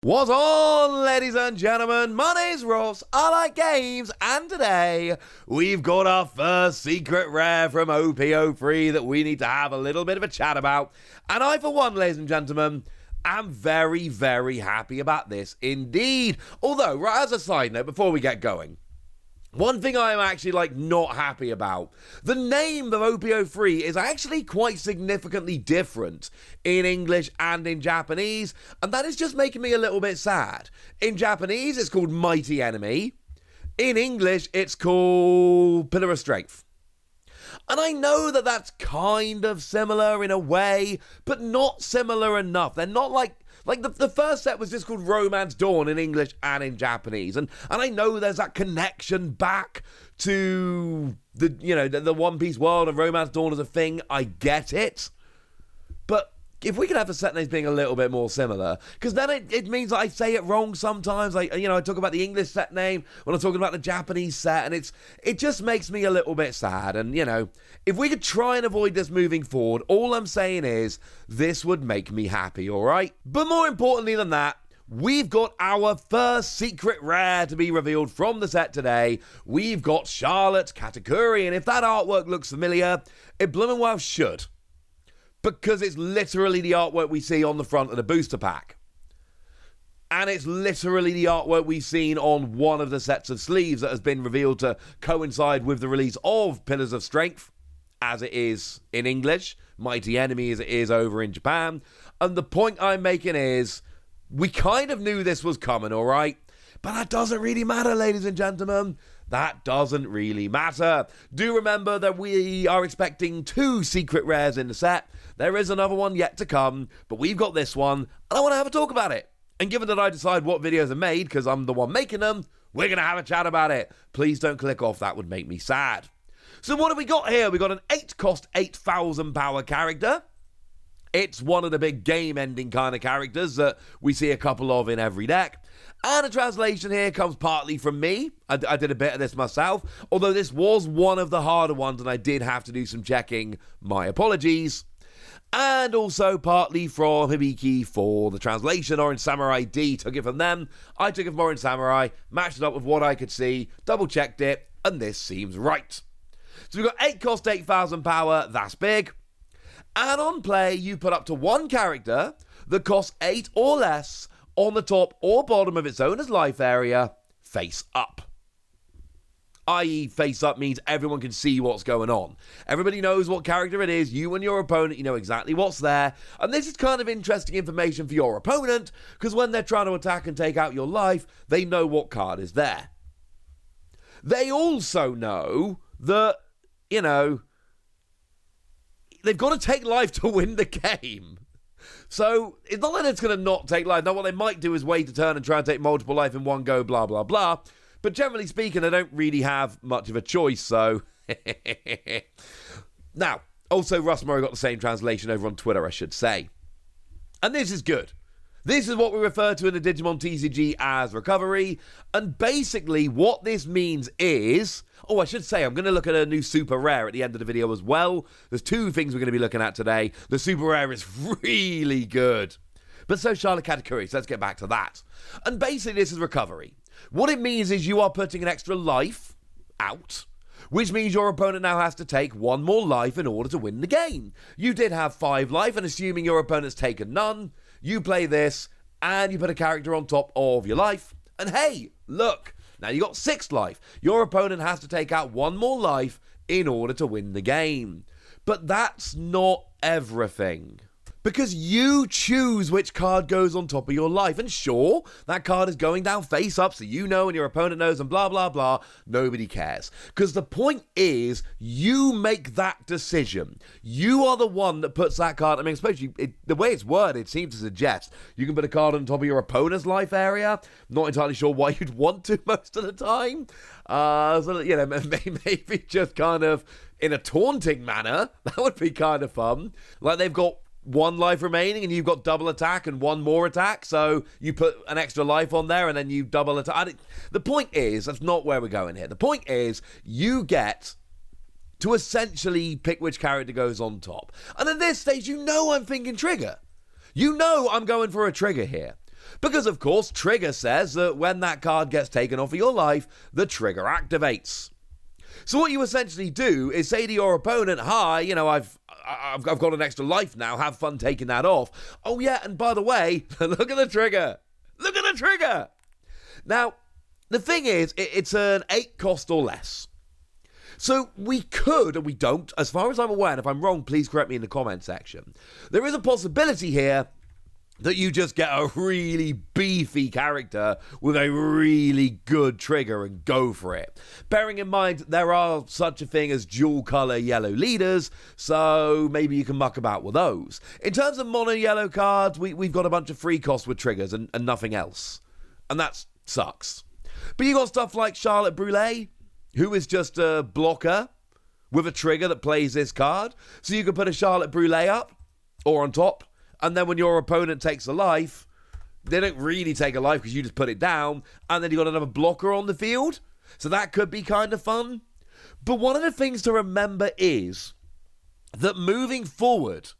What's on, ladies and gentlemen? My name's Ross, I like games, and today we've got our first secret rare from OP-03 that we need to have a little bit of a chat about. And I, for one, ladies and gentlemen, am very, very happy about this indeed. Although, right, as a side note, before we get going, one thing I am actually not happy about, the name of OP-03 is actually quite significantly different in English and in Japanese, and that is just making me a little bit sad. In Japanese, it's called Mighty Enemy. In English, it's called Pillar of Strength. And I know that that's kind of similar in a way, but not similar enough. They're not like the first set was just called Romance Dawn in English and in Japanese. And I know there's that connection back to the One Piece world and Romance Dawn as a thing. I get it. But if we could have the set names being a little bit more similar, because then it means that I say it wrong sometimes. I talk about the English set name when I'm talking about the Japanese set, and it just makes me a little bit sad. And, if we could try and avoid this moving forward, all I'm saying is this would make me happy, all right? But more importantly than that, we've got our first secret rare to be revealed from the set today. We've got Charlotte Katakuri, and if that artwork looks familiar, it blooming well should. Because it's literally the artwork we see on the front of the booster pack. And it's literally the artwork we've seen on one of the sets of sleeves that has been revealed to coincide with the release of Pillars of Strength, as it is in English, Mighty Enemy as it is over in Japan. And the point I'm making is, we kind of knew this was coming, alright? But that doesn't really matter, ladies and gentlemen. That doesn't really matter. Do remember that we are expecting 2 secret rares in the set. There is another one yet to come, but we've got this one, and I want to have a talk about it. And given that I decide what videos are made, because I'm the one making them, we're going to have a chat about it. Please don't click off, that would make me sad. So what have we got here? We got an 8-cost, 8,000 power character. It's one of the big game-ending kind of characters that we see a couple of in every deck. And a translation here comes partly from me. I did a bit of this myself, although this was one of the harder ones and I did have to do some checking. My apologies. And also partly from Hibiki for the translation. Orange Samurai D took it from them. I took it from Orange Samurai, matched it up with what I could see, double-checked it, and this seems right. So we've got 8 cost, 8,000 power. That's big. And on play, you put up to 1 character that costs 8 or less on the top or bottom of its owner's life area, face up. I.e., face up means everyone can see what's going on. Everybody knows what character it is. You and your opponent, you know exactly what's there. And this is kind of interesting information for your opponent, because when they're trying to attack and take out your life, they know what card is there. They also know that, they've got to take life to win the game. So, it's not that it's going to not take life. Now, what they might do is wait a turn and try and take multiple life in one go, blah, blah, blah. But generally speaking, they don't really have much of a choice, so... Now, also, Russ Murray got the same translation over on Twitter, I should say. And this is good. This is what we refer to in the Digimon TCG as recovery. And basically, what this means is... Oh, I should say, I'm going to look at a new super rare at the end of the video as well. There's 2 things we're going to be looking at today. The super rare is really good. But so Charlotte Katakuri, so let's get back to that. And basically, this is recovery. What it means is you are putting an extra life out, which means your opponent now has to take 1 more life in order to win the game. You did have 5 life, and assuming your opponent's taken none, you play this, and you put a character on top of your life. And hey, look, now you got 6 life. Your opponent has to take out 1 more life in order to win the game. But that's not everything. Because you choose which card goes on top of your life. And sure, that card is going down face up, so you know and your opponent knows and blah, blah, blah. Nobody cares. Because the point is, you make that decision. You are the one that puts that card... I mean, especially the way it's worded, it seems to suggest you can put a card on top of your opponent's life area. Not entirely sure why you'd want to most of the time. So, maybe just kind of in a taunting manner. That would be kind of fun. Like they've got 1 life remaining and you've got double attack and 1 more attack, so you put an extra life on there and then you double attack. The point is, that's not where we're going here. The point is, you get to essentially pick which character goes on top. And at this stage, I'm thinking trigger. I'm going for a trigger here. Because, of course, Trigger says that when that card gets taken off of your life, the trigger activates. So what you essentially do is say to your opponent, hi, you know, I've got an extra life now, have fun taking that off. Oh yeah, and by the way, look at the trigger. Look at the trigger. Now, the thing is, it's an 8 cost or less. So we could, and we don't, as far as I'm aware, and if I'm wrong, please correct me in the comment section. There is a possibility here that you just get a really beefy character with a really good trigger and go for it. Bearing in mind, there are such a thing as dual color yellow leaders, so maybe you can muck about with those. In terms of mono yellow cards, we've got a bunch of free costs with triggers and nothing else. And that sucks. But you got stuff like Charlotte Brûlée, who is just a blocker with a trigger that plays this card. So you can put a Charlotte Brûlée up or on top, and then when your opponent takes a life, they don't really take a life because you just put it down, and then you got another blocker on the field. So that could be kind of fun. But one of the things to remember is that moving forward,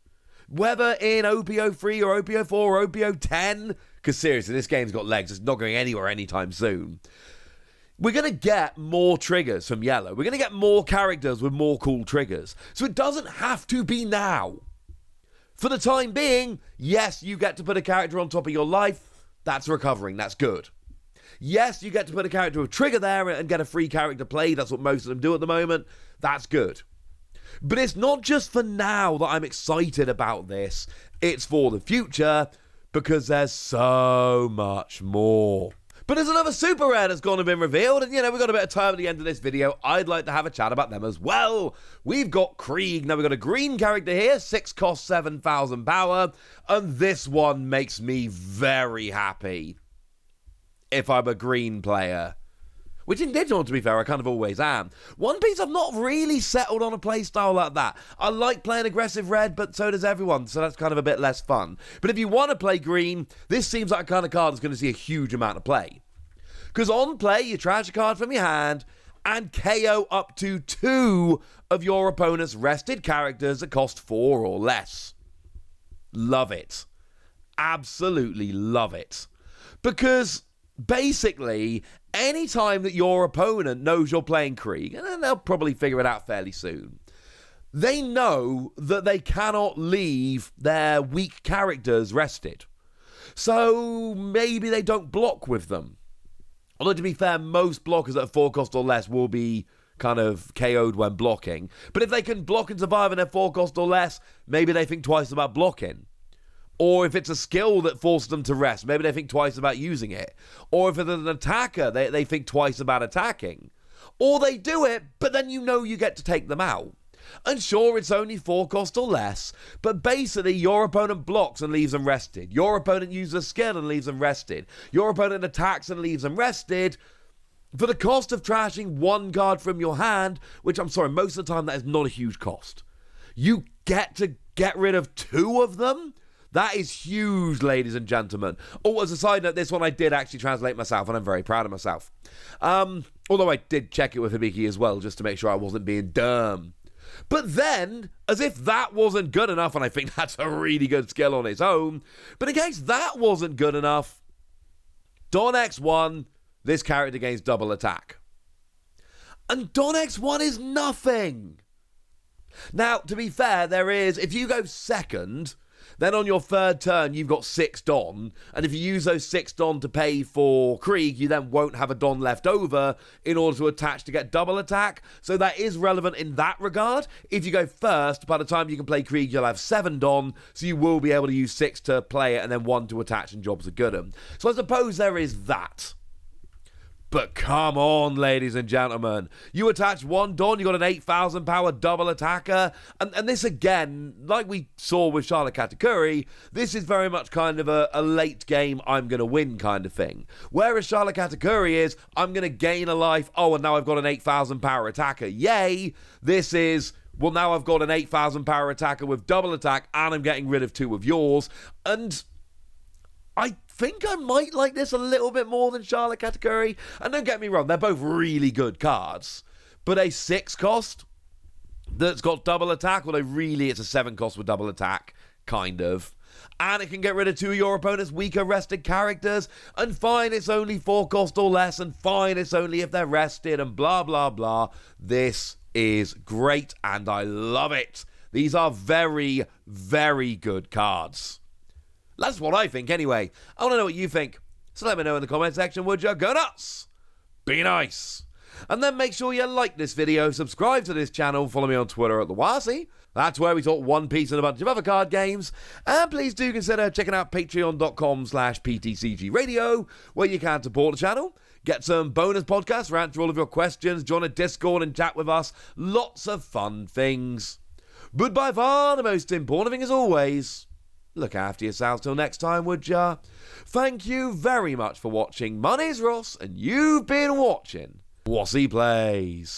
whether in OP-03 or OP-04 or OP-10, because seriously, this game's got legs, it's not going anywhere anytime soon, we're going to get more triggers from yellow. We're going to get more characters with more cool triggers. So it doesn't have to be now. For the time being, yes, you get to put a character on top of your life. That's recovering. That's good. Yes, you get to put a character with trigger there and get a free character play. That's what most of them do at the moment. That's good. But it's not just for now that I'm excited about this. It's for the future because there's so much more. But there's another super rare that's gone and been revealed, and, you know, we've got a bit of time at the end of this video. I'd like to have a chat about them as well. We've got Krieg. Now, we've got a green character here, 6 cost, 7,000 power, and this one makes me very happy if I'm a green player. Which in Digital, to be fair, I kind of always am. One Piece, I've not really settled on a playstyle like that. I like playing aggressive red, but so does everyone, so that's kind of a bit less fun. But if you want to play green, this seems like a kind of card that's going to see a huge amount of play. Because on play, you trash a card from your hand and KO up to 2 of your opponent's rested characters that cost 4 or less. Love it. Absolutely love it. Because basically, any time that your opponent knows you're playing Krieg, and they'll probably figure it out fairly soon, they know that they cannot leave their weak characters rested. So maybe they don't block with them. Although, to be fair, most blockers that are 4 cost or less will be kind of KO'd when blocking. But if they can block and survive and they're 4 cost or less, maybe they think twice about blocking. Or if it's a skill that forces them to rest, maybe they think twice about using it. Or if it's an attacker, they think twice about attacking. Or they do it, but then you know you get to take them out. And sure, it's only 4 cost or less, but basically your opponent blocks and leaves them rested. Your opponent uses a skill and leaves them rested. Your opponent attacks and leaves them rested. For the cost of trashing 1 card from your hand, which I'm sorry, most of the time that is not a huge cost. You get to get rid of 2 of them? That is huge, ladies and gentlemen. Oh, as a side note, this one I did actually translate myself, and I'm very proud of myself. Although I did check it with Hibiki as well, just to make sure I wasn't being dumb. But then, as if that wasn't good enough, and I think that's a really good skill on its own, but in case that wasn't good enough, Don X1, this character gains double attack. And Don X1 is nothing. Now, to be fair, there is, if you go second, then on your 3rd turn, you've got 6 Don, and if you use those 6 Don to pay for Krieg, you then won't have a Don left over in order to attach to get double attack, so that is relevant in that regard. If you go first, by the time you can play Krieg, you'll have 7 Don, so you will be able to use 6 to play it and then 1 to attach, and jobs are good. So I suppose there is that. But come on, ladies and gentlemen. You attach 1 Don, you got an 8,000 power double attacker. And this again, like we saw with Charlotte Katakuri, this is very much kind of a late game, I'm going to win kind of thing. Whereas Charlotte Katakuri is, I'm going to gain a life, oh, and now I've got an 8,000 power attacker. Yay! This is, well, now I've got an 8,000 power attacker with double attack, and I'm getting rid of 2 of yours. And I think I might like this a little bit more than Charlotte Katakuri. And don't get me wrong, they're both really good cards. But a 6 cost that's got double attack, although really it's a 7 cost with double attack, kind of. and it can get rid of 2 of your opponent's weaker rested characters, and fine, it's only 4 cost or less, and fine, it's only if they're rested, and blah, blah, blah. This is great, and I love it. These are very, very good cards. That's what I think, anyway. I want to know what you think, so let me know in the comment section, would you? Go nuts! Be nice! And then make sure you like this video, subscribe to this channel, follow me on Twitter at the Wasi. That's where we talk One Piece and a bunch of other card games. And please do consider checking out patreon.com/PTCG Radio, where you can support the channel, get some bonus podcasts, answer all of your questions, join a Discord and chat with us. Lots of fun things. But by far the most important thing, as always, look after yourselves till next time, would ya? Thank you very much for watching. My name's Ross, and you've been watching Wasi Plays.